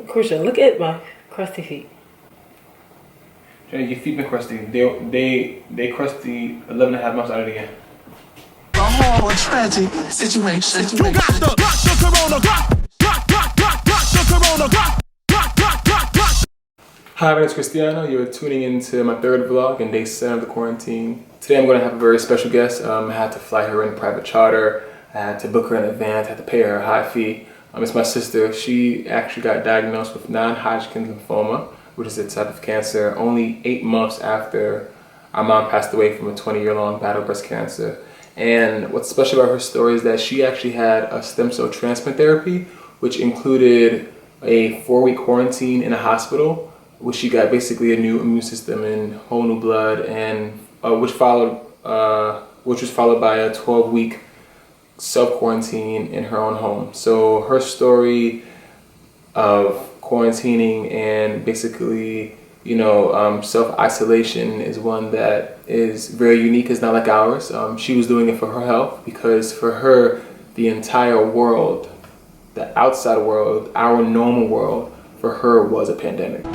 Christian, look at my crusty feet. Your feet been crusty. They crusty 11 and a half months out of the year. A horrible, tragic situation. You got the corona, Hi, my name is Cristiano. You're tuning into my third vlog in day 7 of the quarantine. Today I'm going to have a very special guest. I had to fly her in private charter. I had to book her in advance. I had to pay her a high fee. It's my sister. She actually got diagnosed with non-Hodgkin's lymphoma, which is a type of cancer, only 8 months after our mom passed away from a 20-year-long battle of breast cancer. And what's special about her story is that she actually had a stem cell transplant therapy, which included a 4-week quarantine in a hospital, which she got basically a new immune system and whole new blood, and which was followed by a 12-week self-quarantine in her own home. So her story of quarantining and basically, self-isolation is one that is very unique. It's not like ours. She was doing it for her health, because for her, the entire world, the outside world, our normal world, for her was a pandemic.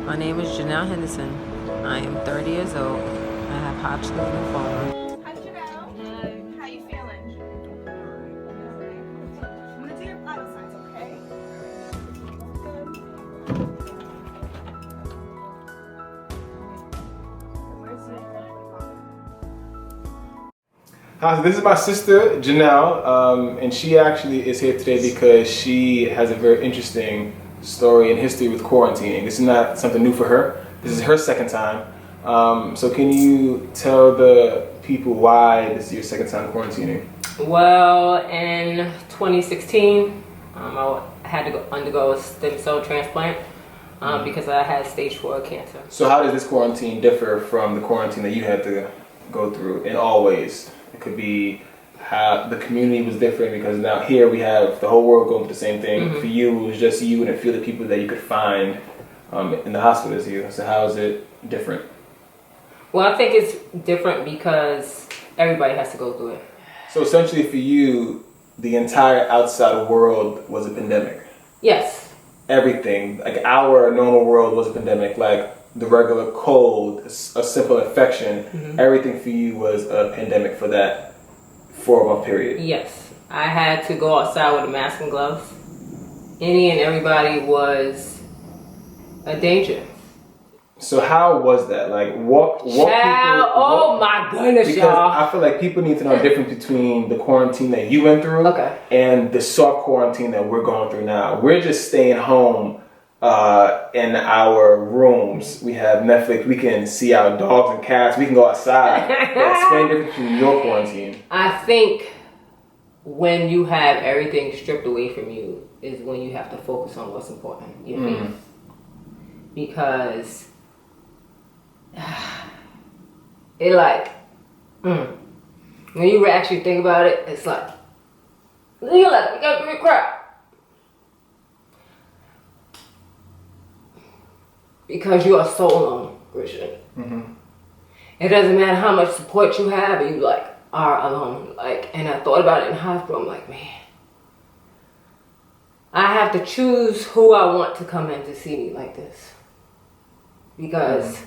My name is Janelle Henderson. I am 30 years old. I have Hodgkin's lymphoma. Hi, Janelle. How you feeling? I'm gonna do your vital signs, okay? Hi, so this is my sister, Janelle, and she actually is here today because she has a very interesting story and history with quarantining. This is not something new for her. This is her second time. So can you tell the people why this is your second time quarantining? Well, in 2016, I had to undergo a stem cell transplant because I had stage 4 cancer. So how does this quarantine differ from the quarantine that you had to go through in all ways? It could be how the community was different, because now here we have the whole world going through the same thing. Mm-hmm. For you, it was just you and a few of the people that you could find in the hospital as you. So how is it different? Well, I think it's different because everybody has to go through it. So essentially for you, the entire outside world was a pandemic. Yes. Everything, like our normal world was a pandemic, like the regular cold, a simple infection, mm-hmm. Everything for you was a pandemic for that 4-month period. Yes. I had to go outside with a mask and gloves. Any and everybody was a danger. So how was that? Like what people... Oh my goodness, because y'all. I feel like people need to know the difference between the quarantine that you went through and the soft quarantine that we're going through now. We're just staying home in our rooms. We have Netflix. We can see our dogs and cats. We can go outside. Explain the difference between your quarantine. I think when you have everything stripped away from you is when you have to focus on what's important. Your faith. Because when you actually think about it, it's like, you're like, we gotta do crap. Because you are so alone, Christian. Mm-hmm. It doesn't matter how much support you have, you are alone. And I thought about it in hospital. I'm like, man, I have to choose who I want to come in to see me like this, because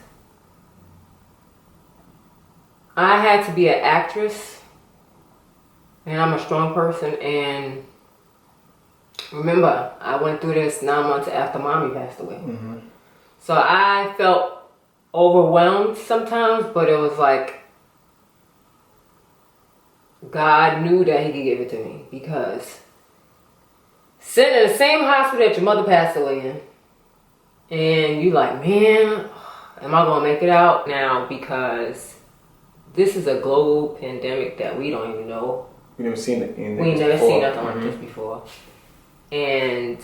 I had to be an actress, and I'm a strong person. And remember, I went through this 9 months after mommy passed away. Mm-hmm. So I felt overwhelmed sometimes, but it was like God knew that he could give it to me, because sitting in the same hospital that your mother passed away in, and you like, man, am I going to make it out now? Because this is a global pandemic that we don't even know. We never seen it. We never seen nothing like this before. And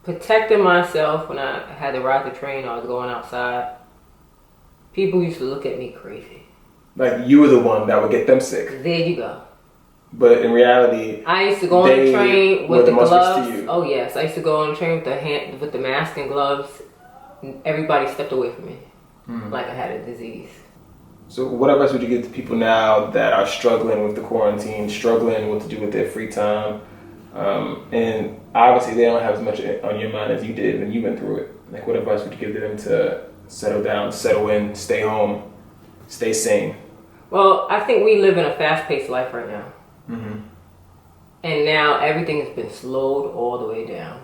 protecting myself when I had to ride the train, I was going outside. People used to look at me crazy. Like you were the one that would get them sick. There you go. But in reality, I used to go on the train with the gloves. Oh yes, I used to go on the train with the mask and gloves. Everybody stepped away from me, like I had a disease. So what advice would you give to people now that are struggling with the quarantine, struggling what to do with their free time? And obviously they don't have as much on your mind as you did when you went through it. Like, what advice would you give to them to settle down, settle in, stay home, stay sane? Well, I think we live in a fast-paced life right now. Mm-hmm. And now everything has been slowed all the way down.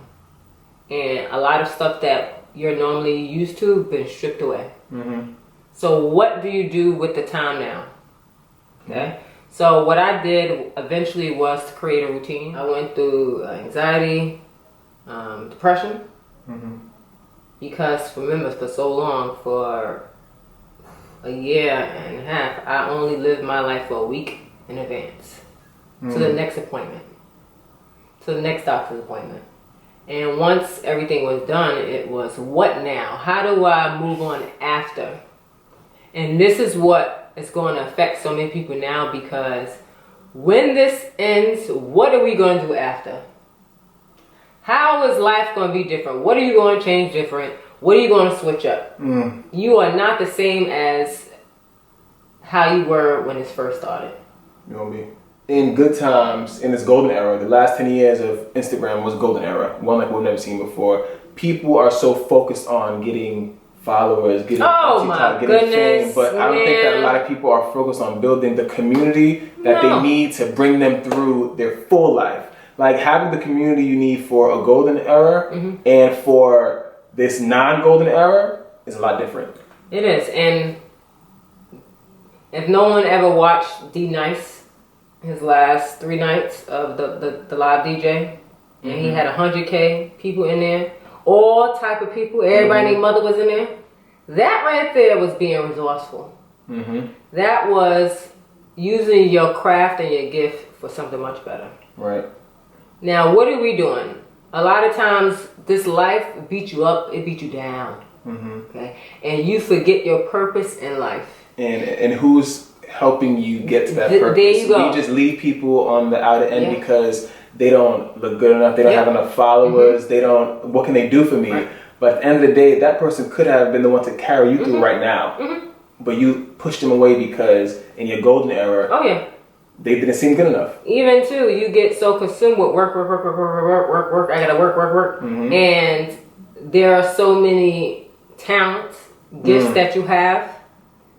And a lot of stuff that you're normally used to been stripped away. Mm-hmm. So what do you do with the time now? Okay. So what I did eventually was to create a routine. I went through anxiety, depression. Mm-hmm. Because remember, for so long, for a year and a half, I only lived my life for a week in advance. To the next appointment. To the next doctor's appointment. And once everything was done, it was, what now? How do I move on after? And this is what is going to affect so many people now, because when this ends, what are we going to do after? How is life going to be different? What are you going to change different? What are you going to switch up? You are not the same as how you were when it first started. You know me. In good times, in this golden era, the last 10 years of Instagram was golden era, one like we've never seen before. People are so focused on getting followers, getting TikTok, getting fame, but I don't think that a lot of people are focused on building the community that they need to bring them through their full life. Like, having the community you need for a golden era and for this non-golden era is a lot different. It is. And if no one ever watched D-Nice, his last 3 nights of the live DJ, and he had 100K people in there, all type of people, everybody named Mother was in there. That right there was being resourceful. That was using your craft and your gift for something much better. Right. Now, what are we doing? A lot of times, this life beat you up, it beat you down. Okay, and you forget your purpose in life. And who's helping you get to that purpose? There you go. We just leave people on the outer end because they don't look good enough. They don't have enough followers. They don't. What can they do for me? Right. But at the end of the day, that person could have been the one to carry you through right now. But you pushed them away because in your golden era, they didn't seem good enough. Even too, you get so consumed with work. I gotta work. And there are so many talents, gifts that you have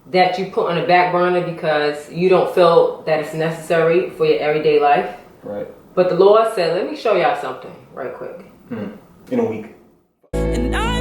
that you put on the back burner because you don't feel that it's necessary for your everyday life. Right. But the Lord said, let me show y'all something right quick. In a week. And I